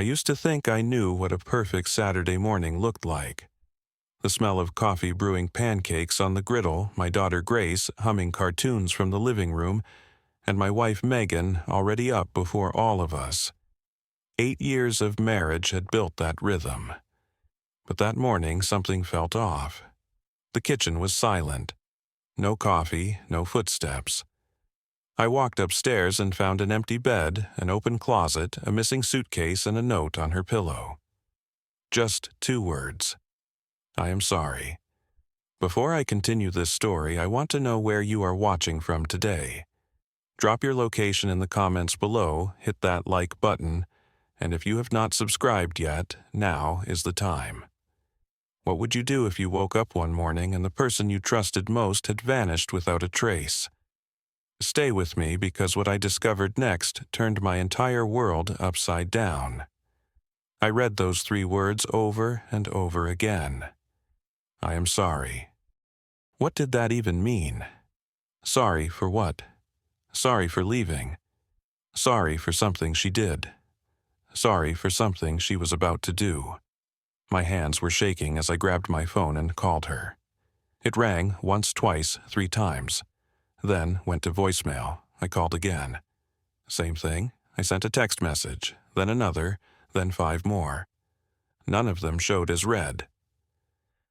I used to think I knew what a perfect Saturday morning looked like. The smell of coffee brewing pancakes on the griddle, my daughter Grace humming cartoons from the living room, and my wife Megan already up before all of us. 8 years of marriage had built that rhythm. But that morning something felt off. The kitchen was silent. No coffee, no footsteps. I walked upstairs and found an empty bed, an open closet, a missing suitcase, and a note on her pillow. Just 2 words. I am sorry. Before I continue this story, I want to know where you are watching from today. Drop your location in the comments below, hit that like button, and if you have not subscribed yet, now is the time. What would you do if you woke up one morning and the person you trusted most had vanished without a trace? Stay with me because what I discovered next turned my entire world upside down. I read those 3 words over and over again. I am sorry. What did that even mean? Sorry for what? Sorry for leaving. Sorry for something she did. Sorry for something she was about to do. My hands were shaking as I grabbed my phone and called her. It rang once, twice, 3 times. Then went to voicemail. I called again. Same thing. I sent a text message, then another, then 5 more. None of them showed as read.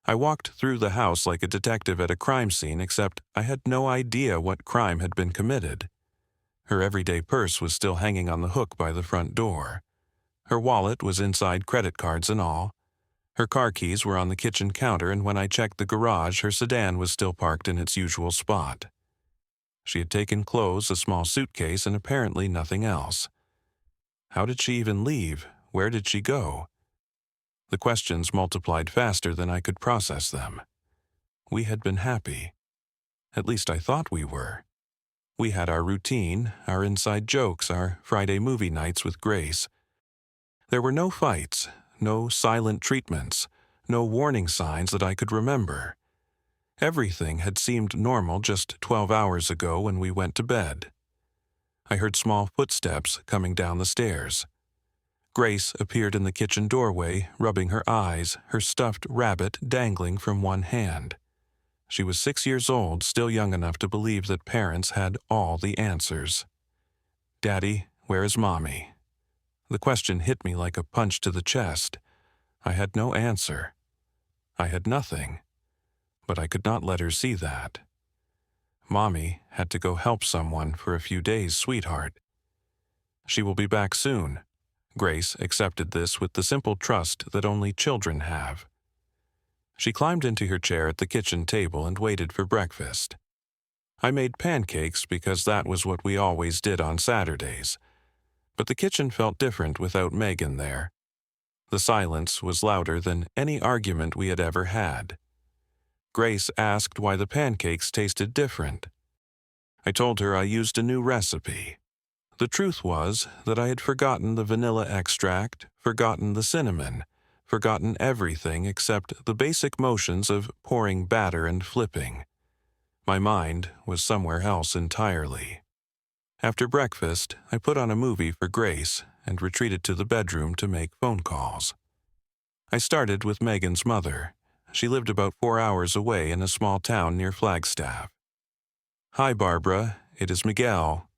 I walked through the house like a detective at a crime scene, except I had no idea what crime had been committed. Her everyday purse was still hanging on the hook by the front door. Her wallet was inside, credit cards and all. Her car keys were on the kitchen counter, and when I checked the garage, her sedan was still parked in its usual spot. She had taken clothes, a small suitcase, and apparently nothing else. How did she even leave? Where did she go? The questions multiplied faster than I could process them. We had been happy. At least I thought we were. We had our routine, our inside jokes, our Friday movie nights with Grace. There were no fights, no silent treatments, no warning signs that I could remember. Everything had seemed normal just 12 hours ago when we went to bed. I heard small footsteps coming down the stairs. Grace appeared in the kitchen doorway, rubbing her eyes, her stuffed rabbit dangling from one hand. She was 6 years old, still young enough to believe that parents had all the answers. "Daddy, where is Mommy?" The question hit me like a punch to the chest. I had no answer. I had nothing. But I could not let her see that. "Mommy had to go help someone for a few days, sweetheart. She will be back soon." Grace accepted this with the simple trust that only children have. She climbed into her chair at the kitchen table and waited for breakfast. I made pancakes because that was what we always did on Saturdays. But the kitchen felt different without Megan there. The silence was louder than any argument we had ever had. Grace asked why the pancakes tasted different. I told her I used a new recipe. The truth was that I had forgotten the vanilla extract, forgotten the cinnamon, forgotten everything except the basic motions of pouring batter and flipping. My mind was somewhere else entirely. After breakfast, I put on a movie for Grace and retreated to the bedroom to make phone calls. I started with Megan's mother. She lived about 4 hours away in a small town near Flagstaff. "Hi, Barbara. It is Miguel.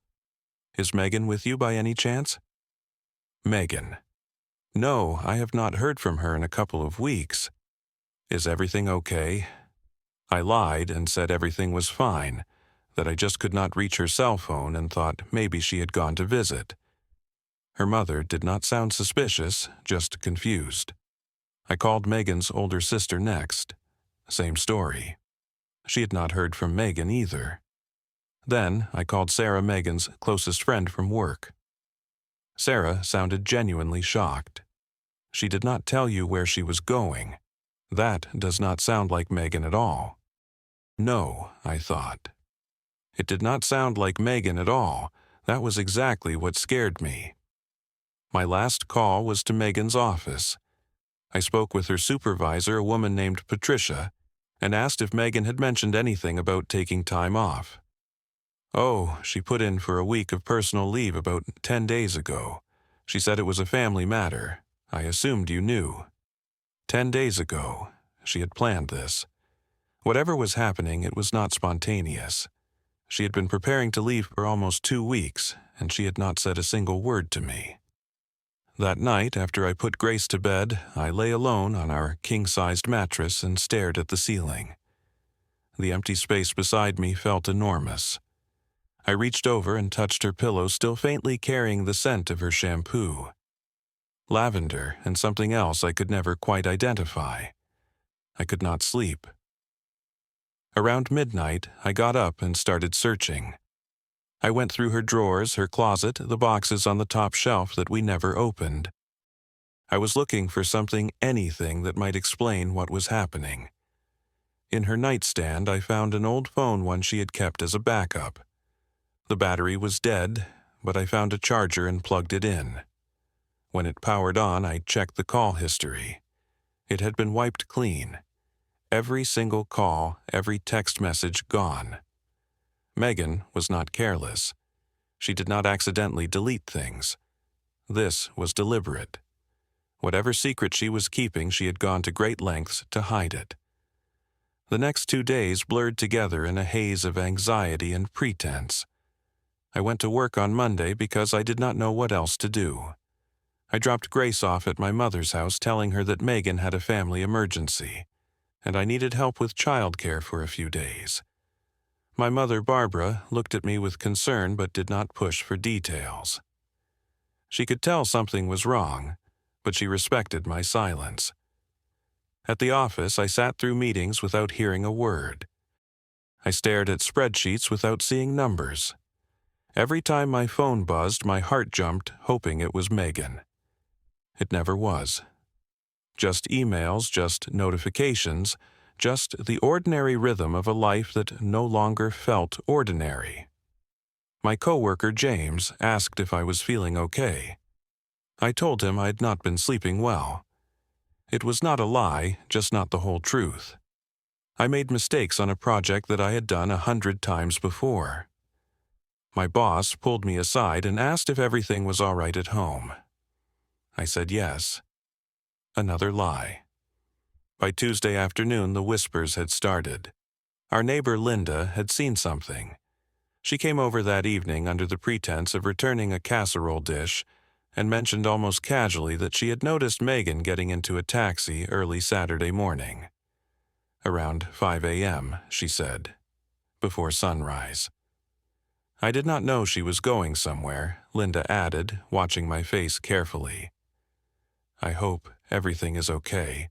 Is Megan with you by any chance?" Megan. "No, I have not heard from her in a couple of weeks. Is everything okay?" I lied and said everything was fine, that I just could not reach her cell phone and thought maybe she had gone to visit. Her mother did not sound suspicious, just confused. I called Megan's older sister next. Same story. She had not heard from Megan either. Then I called Sarah, Megan's closest friend from work. Sarah sounded genuinely shocked. She did not tell you where she was going. That does not sound like Megan at all. No, I thought. It did not sound like Megan at all. That was exactly what scared me. My last call was to Megan's office. I spoke with her supervisor, a woman named Patricia, and asked if Megan had mentioned anything about taking time off. "Oh, she put in for a week of personal leave about 10 days ago. She said it was a family matter. I assumed you knew. 10 days ago, she had planned this. Whatever was happening, it was not spontaneous. She had been preparing to leave for almost 2 weeks, and she had not said a single word to me. That night, after I put Grace to bed, I lay alone on our king-sized mattress and stared at the ceiling. The empty space beside me felt enormous. I reached over and touched her pillow, still faintly carrying the scent of her shampoo. Lavender and something else I could never quite identify. I could not sleep. Around midnight, I got up and started searching. I went through her drawers, her closet, the boxes on the top shelf that we never opened. I was looking for something, anything that might explain what was happening. In her nightstand, I found an old phone one she had kept as a backup. The battery was dead, but I found a charger and plugged it in. When it powered on, I checked the call history. It had been wiped clean. Every single call, every text message gone. Megan was not careless. She did not accidentally delete things. This was deliberate. Whatever secret she was keeping, she had gone to great lengths to hide it. The next 2 days blurred together in a haze of anxiety and pretense. I went to work on Monday because I did not know what else to do. I dropped Grace off at my mother's house, telling her that Megan had a family emergency, and I needed help with childcare for a few days. My mother, Barbara, looked at me with concern but did not push for details. She could tell something was wrong, but she respected my silence. At the office, I sat through meetings without hearing a word. I stared at spreadsheets without seeing numbers. Every time my phone buzzed, my heart jumped, hoping it was Megan. It never was. Just emails, just notifications, just the ordinary rhythm of a life that no longer felt ordinary. My coworker, James, asked if I was feeling okay. I told him I had not been sleeping well. It was not a lie, just not the whole truth. I made mistakes on a project that I had done 100 times before. My boss pulled me aside and asked if everything was all right at home. I said yes. Another lie. By Tuesday afternoon, the whispers had started. Our neighbor Linda had seen something. She came over that evening under the pretense of returning a casserole dish and mentioned almost casually that she had noticed Megan getting into a taxi early Saturday morning. Around 5 a.m., she said, before sunrise. I did not know she was going somewhere, Linda added, watching my face carefully. I hope everything is okay.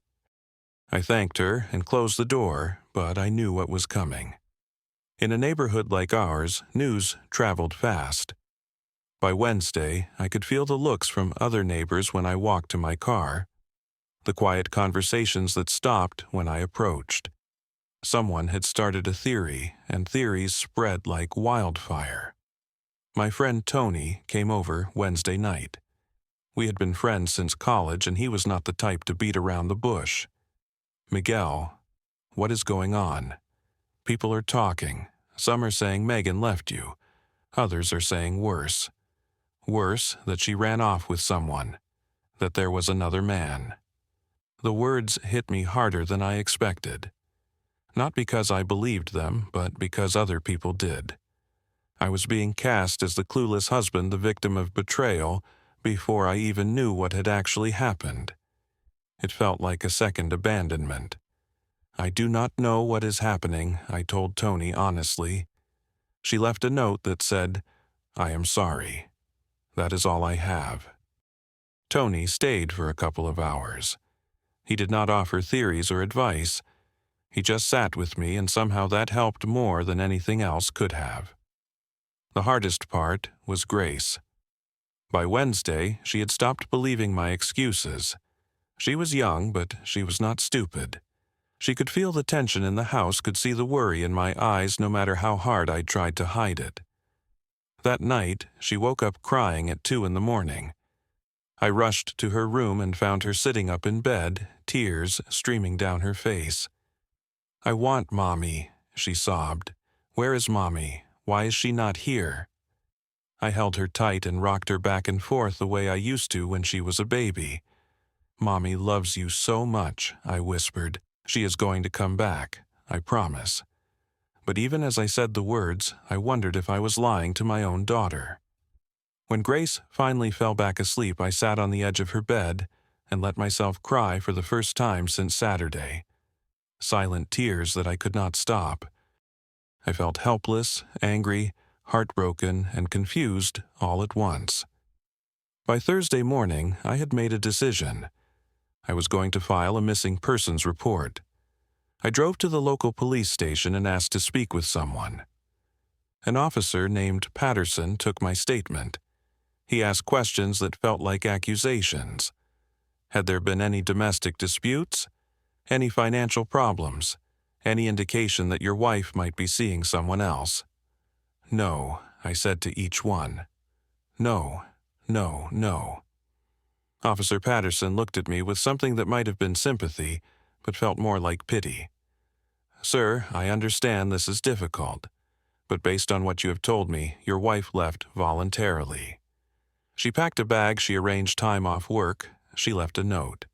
I thanked her and closed the door, but I knew what was coming. In a neighborhood like ours, news traveled fast. By Wednesday, I could feel the looks from other neighbors when I walked to my car, the quiet conversations that stopped when I approached. Someone had started a theory, and theories spread like wildfire. My friend Tony came over Wednesday night. We had been friends since college, and he was not the type to beat around the bush. Miguel, what is going on? People are talking. Some are saying Megan left you. Others are saying worse. Worse, that she ran off with someone. That there was another man. The words hit me harder than I expected. Not because I believed them, but because other people did. I was being cast as the clueless husband, the victim of betrayal, before I even knew what had actually happened. It felt like a second abandonment. I do not know what is happening, I told Tony honestly. She left a note that said, I am sorry. That is all I have. Tony stayed for a couple of hours. He did not offer theories or advice. He just sat with me, and somehow that helped more than anything else could have. The hardest part was Grace. By Wednesday, she had stopped believing my excuses. She was young, but she was not stupid. She could feel the tension in the house, could see the worry in my eyes no matter how hard I tried to hide it. That night, she woke up crying at 2 a.m. I rushed to her room and found her sitting up in bed, tears streaming down her face. I want Mommy, she sobbed. Where is Mommy? Why is she not here? I held her tight and rocked her back and forth the way I used to when she was a baby. "Mommy loves you so much," I whispered. "She is going to come back, I promise." But even as I said the words, I wondered if I was lying to my own daughter. When Grace finally fell back asleep, I sat on the edge of her bed and let myself cry for the first time since Saturday. Silent tears that I could not stop. I felt helpless, angry, heartbroken, and confused all at once. By Thursday morning, I had made a decision. I was going to file a missing persons report. I drove to the local police station and asked to speak with someone. An officer named Patterson took my statement. He asked questions that felt like accusations. Had there been any domestic disputes? Any financial problems? Any indication that your wife might be seeing someone else? "No," I said to each one. "No, no, no." Officer Patterson looked at me with something that might have been sympathy, but felt more like pity. "Sir, I understand this is difficult, but based on what you have told me, your wife left voluntarily. She packed a bag, she arranged time off work, she left a note.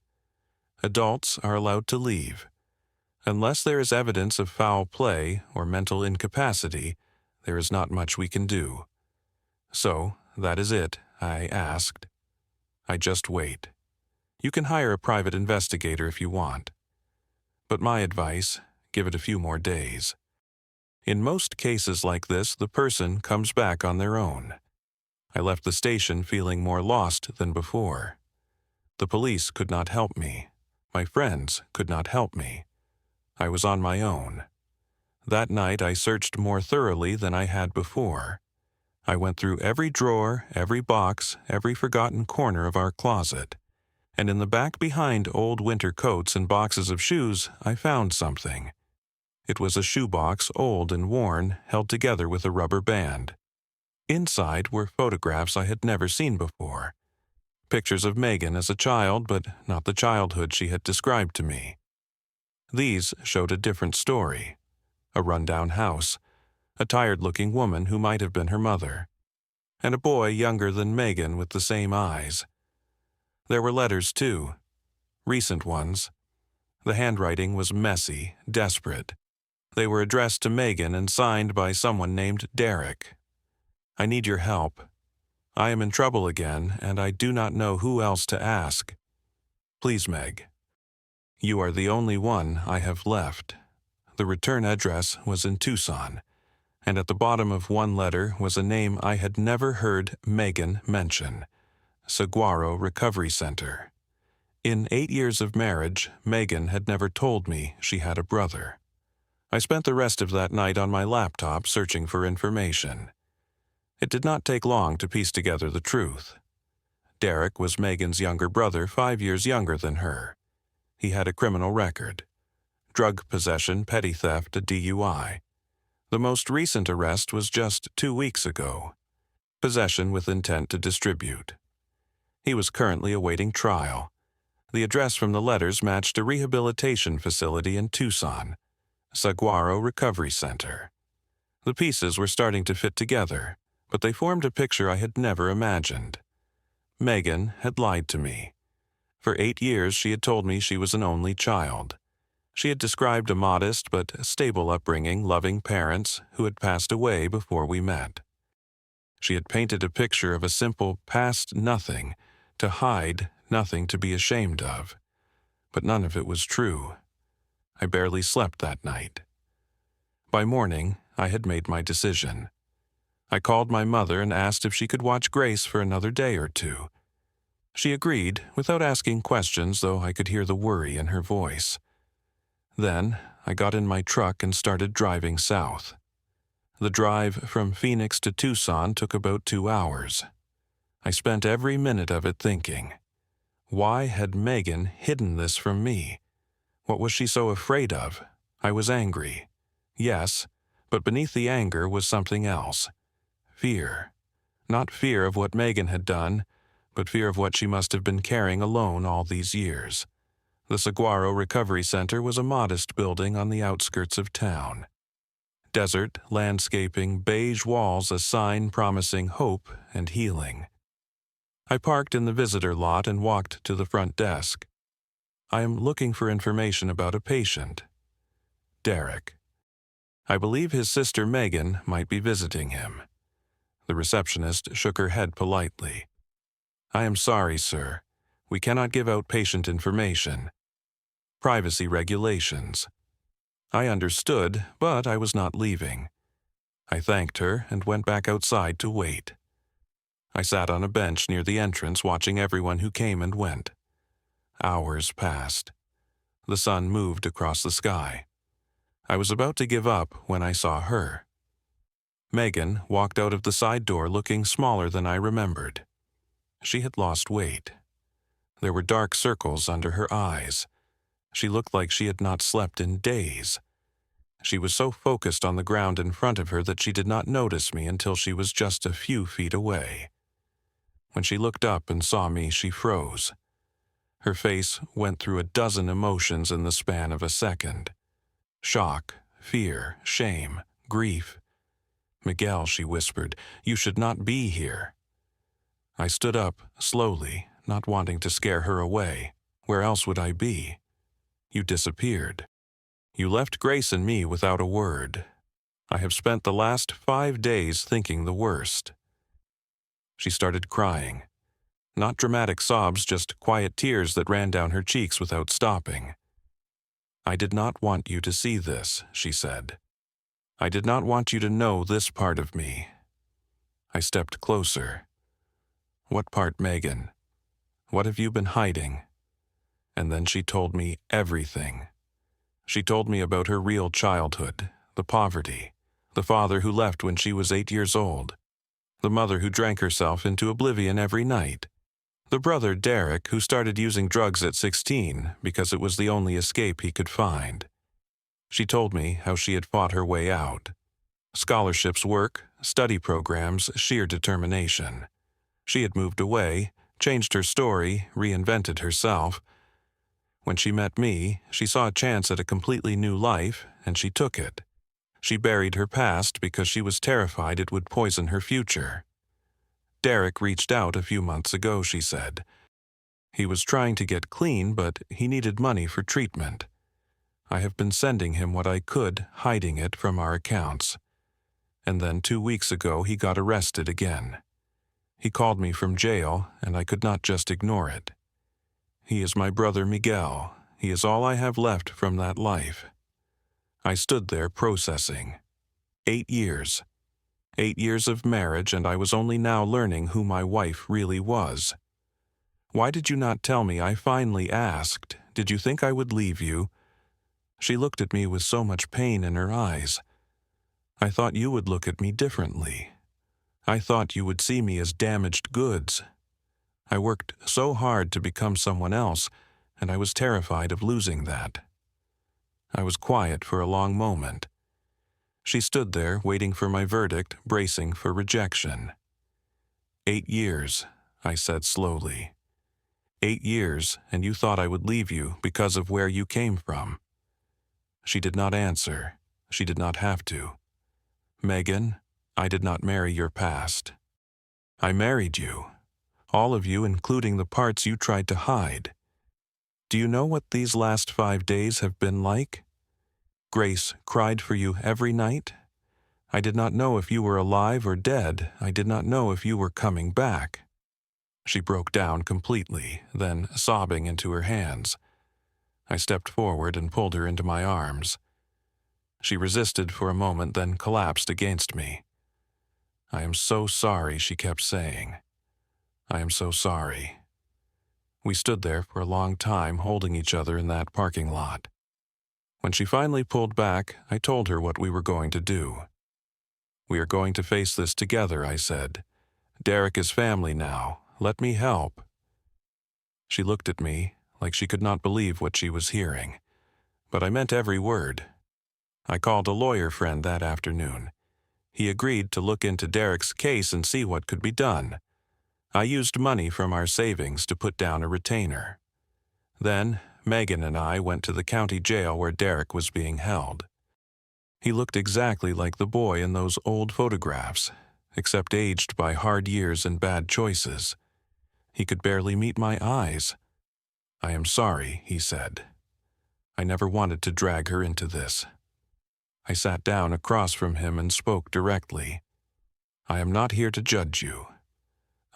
Adults are allowed to leave. Unless there is evidence of foul play or mental incapacity, there is not much we can do. So, that is it," I asked. "I just wait. You can hire a private investigator if you want. But my advice, give it a few more days. In most cases like this, the person comes back on their own." I left the station feeling more lost than before. The police could not help me. My friends could not help me. I was on my own. That night I searched more thoroughly than I had before. I went through every drawer, every box, every forgotten corner of our closet. And in the back behind old winter coats and boxes of shoes, I found something. It was a shoebox, old and worn, held together with a rubber band. Inside were photographs I had never seen before. Pictures of Megan as a child, but not the childhood she had described to me. These showed a different story. A rundown house, a tired-looking woman who might have been her mother, and a boy younger than Megan with the same eyes. There were letters, too. Recent ones. The handwriting was messy, desperate. They were addressed to Megan and signed by someone named Derek. "I need your help. I am in trouble again, and I do not know who else to ask. Please, Meg. You are the only one I have left." The return address was in Tucson, and at the bottom of one letter was a name I had never heard Megan mention: Saguaro Recovery Center. In 8 years of marriage, Megan had never told me she had a brother. I spent the rest of that night on my laptop searching for information. It did not take long to piece together the truth. Derek was Megan's younger brother, 5 years younger than her. He had a criminal record: drug possession, petty theft, a DUI. The most recent arrest was just 2 weeks ago. Possession with intent to distribute. He was currently awaiting trial. The address from the letters matched a rehabilitation facility in Tucson, Saguaro Recovery Center. The pieces were starting to fit together, but they formed a picture I had never imagined. Megan had lied to me. For 8 years she had told me she was an only child. She had described a modest but stable upbringing, loving parents who had passed away before we met. She had painted a picture of a simple past nothing to hide, nothing to be ashamed of. But none of it was true. I barely slept that night. By morning, I had made my decision. I called my mother and asked if she could watch Grace for another day or two. She agreed, without asking questions, though I could hear the worry in her voice. Then, I got in my truck and started driving south. The drive from Phoenix to Tucson took about 2 hours. I spent every minute of it thinking, why had Megan hidden this from me? What was she so afraid of? I was angry. Yes, but beneath the anger was something else. Fear. Not fear of what Megan had done, but fear of what she must have been carrying alone all these years. The Saguaro Recovery Center was a modest building on the outskirts of town. Desert, landscaping, beige walls, a sign promising hope and healing. I parked in the visitor lot and walked to the front desk. I am looking for information about a patient. Derek. I believe his sister Megan might be visiting him. The receptionist shook her head politely. I am sorry, sir. We cannot give out patient information. Privacy regulations. I understood, but I was not leaving. I thanked her and went back outside to wait. I sat on a bench near the entrance watching everyone who came and went. Hours passed. The sun moved across the sky. I was about to give up when I saw her. Megan walked out of the side door looking smaller than I remembered. She had lost weight. There were dark circles under her eyes. She looked like she had not slept in days. She was so focused on the ground in front of her that she did not notice me until she was just a few feet away. When she looked up and saw me, she froze. Her face went through a dozen emotions in the span of a second. Shock, fear, shame, grief. Miguel, she whispered, you should not be here. I stood up, slowly, not wanting to scare her away. Where else would I be? You disappeared. You left Grace and me without a word. I have spent the last 5 days thinking the worst. She started crying. Not dramatic sobs, just quiet tears that ran down her cheeks without stopping. I did not want you to see this, she said. I did not want you to know this part of me. I stepped closer. What part, Megan? What have you been hiding? And then she told me everything. She told me about her real childhood, the poverty, the father who left when she was 8 years old, the mother who drank herself into oblivion every night, the brother, Derek, who started using drugs at 16 because it was the only escape he could find. She told me how she had fought her way out. Scholarships, work, study programs, sheer determination. She had moved away, changed her story, reinvented herself. When she met me, she saw a chance at a completely new life, and she took it. She buried her past because she was terrified it would poison her future. Derek reached out a few months ago, she said. He was trying to get clean, but he needed money for treatment. I have been sending him what I could, hiding it from our accounts. And then 2 weeks ago, he got arrested again. He called me from jail, and I could not just ignore it. He is my brother Miguel. He is all I have left from that life. I stood there processing. 8 years. 8 years of marriage, and I was only now learning who my wife really was. Why did you not tell me? I finally asked. Did you think I would leave you? She looked at me with so much pain in her eyes. I thought you would look at me differently. I thought you would see me as damaged goods. I worked so hard to become someone else, and I was terrified of losing that. I was quiet for a long moment. She stood there, waiting for my verdict, bracing for rejection. 8 years, I said slowly. 8 years, and you thought I would leave you because of where you came from. She did not answer. She did not have to. Megan, I did not marry your past. I married you. All of you, including the parts you tried to hide. Do you know what these last 5 days have been like? Grace cried for you every night. I did not know if you were alive or dead. I did not know if you were coming back. She broke down completely, then sobbing into her hands. I stepped forward and pulled her into my arms. She resisted for a moment, then collapsed against me. I am so sorry, she kept saying. I am so sorry. We stood there for a long time, holding each other in that parking lot. When she finally pulled back, I told her what we were going to do. We are going to face this together, I said. Derek is family now. Let me help. She looked at me like she could not believe what she was hearing, but I meant every word. I called a lawyer friend that afternoon. He agreed to look into Derek's case and see what could be done. I used money from our savings to put down a retainer. Then, Megan and I went to the county jail where Derek was being held. He looked exactly like the boy in those old photographs, except aged by hard years and bad choices. He could barely meet my eyes. "I am sorry," he said. "I never wanted to drag her into this." I sat down across from him and spoke directly. "I am not here to judge you.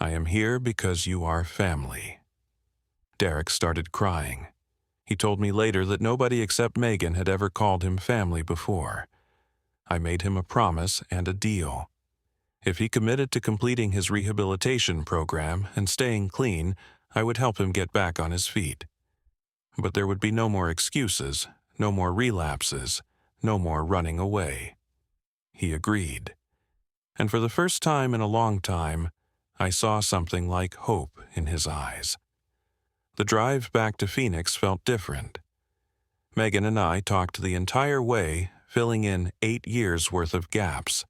I am here because you are family." Derek started crying. He told me later that nobody except Megan had ever called him family before. I made him a promise and a deal. If he committed to completing his rehabilitation program and staying clean, I would help him get back on his feet. But there would be no more excuses, no more relapses, no more running away. He agreed. And for the first time in a long time, I saw something like hope in his eyes. The drive back to Phoenix felt different. Megan and I talked the entire way, filling in 8 years' worth of gaps.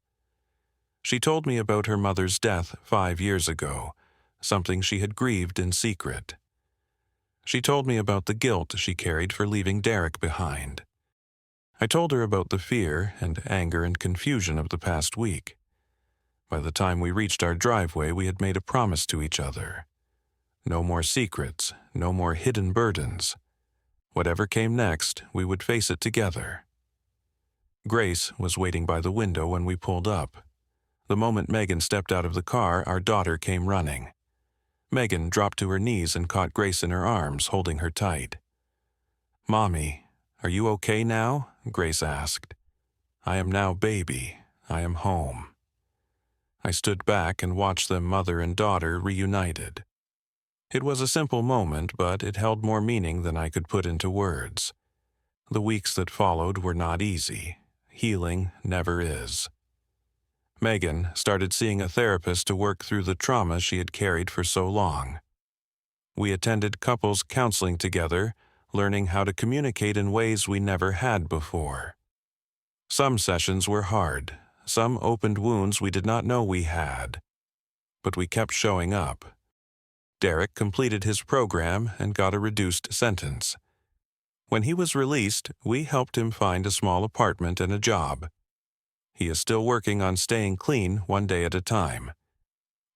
She told me about her mother's death 5 years ago, something she had grieved in secret. She told me about the guilt she carried for leaving Derek behind. I told her about the fear and anger and confusion of the past week. By the time we reached our driveway, we had made a promise to each other. No more secrets, no more hidden burdens. Whatever came next, we would face it together. Grace was waiting by the window when we pulled up. The moment Megan stepped out of the car, our daughter came running. Megan dropped to her knees and caught Grace in her arms, holding her tight. "Mommy, are you okay now?" Grace asked. "I am now baby. I am home." I stood back and watched them, mother and daughter, reunited. It was a simple moment, but it held more meaning than I could put into words. The weeks that followed were not easy. Healing never is. Megan started seeing a therapist to work through the trauma she had carried for so long. We attended couples counseling together, learning how to communicate in ways we never had before. Some sessions were hard. Some opened wounds we did not know we had. But we kept showing up. Derek completed his program and got a reduced sentence. When he was released, we helped him find a small apartment and a job. He is still working on staying clean one day at a time.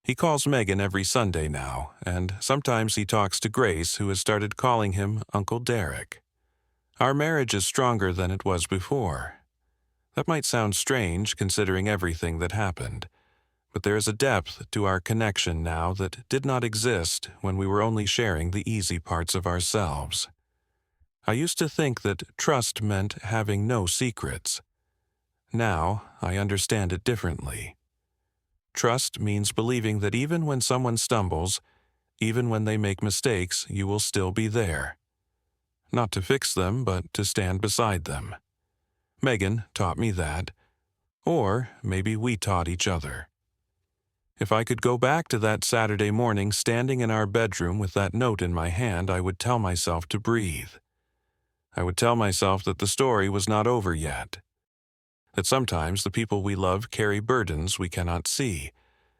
He calls Megan every Sunday now, and sometimes he talks to Grace, who has started calling him Uncle Derek. Our marriage is stronger than it was before. That might sound strange considering everything that happened, but there is a depth to our connection now that did not exist when we were only sharing the easy parts of ourselves. I used to think that trust meant having no secrets. Now, I understand it differently. Trust means believing that even when someone stumbles, even when they make mistakes, you will still be there. Not to fix them, but to stand beside them. Megan taught me that, or maybe we taught each other. If I could go back to that Saturday morning standing in our bedroom with that note in my hand, I would tell myself to breathe. I would tell myself that the story was not over yet. That sometimes the people we love carry burdens we cannot see,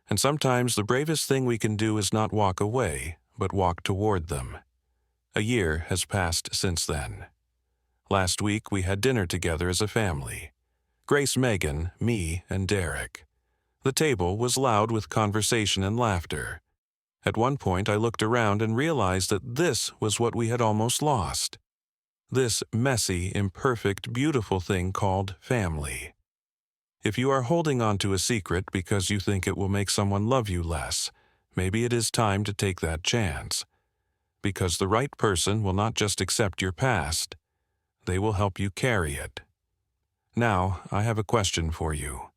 and sometimes the bravest thing we can do is not walk away, but walk toward them. A year has passed since then. Last week we had dinner together as a family. Grace, Megan, me, and Derek. The table was loud with conversation and laughter. At one point I looked around and realized that this was what we had almost lost. This messy, imperfect, beautiful thing called family. If you are holding on to a secret because you think it will make someone love you less, maybe it is time to take that chance. Because the right person will not just accept your past, they will help you carry it. Now, I have a question for you.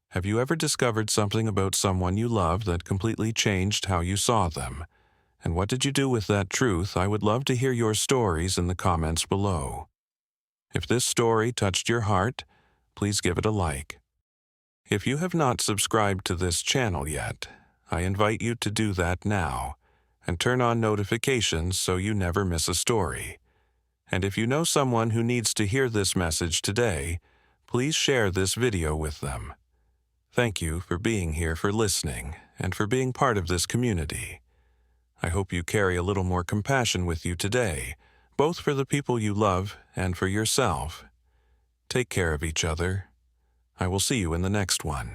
Have you ever discovered something about someone you love that completely changed how you saw them? And what did you do with that truth? I would love to hear your stories in the comments below. If this story touched your heart, please give it a like. If you have not subscribed to this channel yet, I invite you to do that now, and turn on notifications so you never miss a story. And if you know someone who needs to hear this message today, please share this video with them. Thank you for being here, for listening, and for being part of this community. I hope you carry a little more compassion with you today, both for the people you love and for yourself. Take care of each other. I will see you in the next one.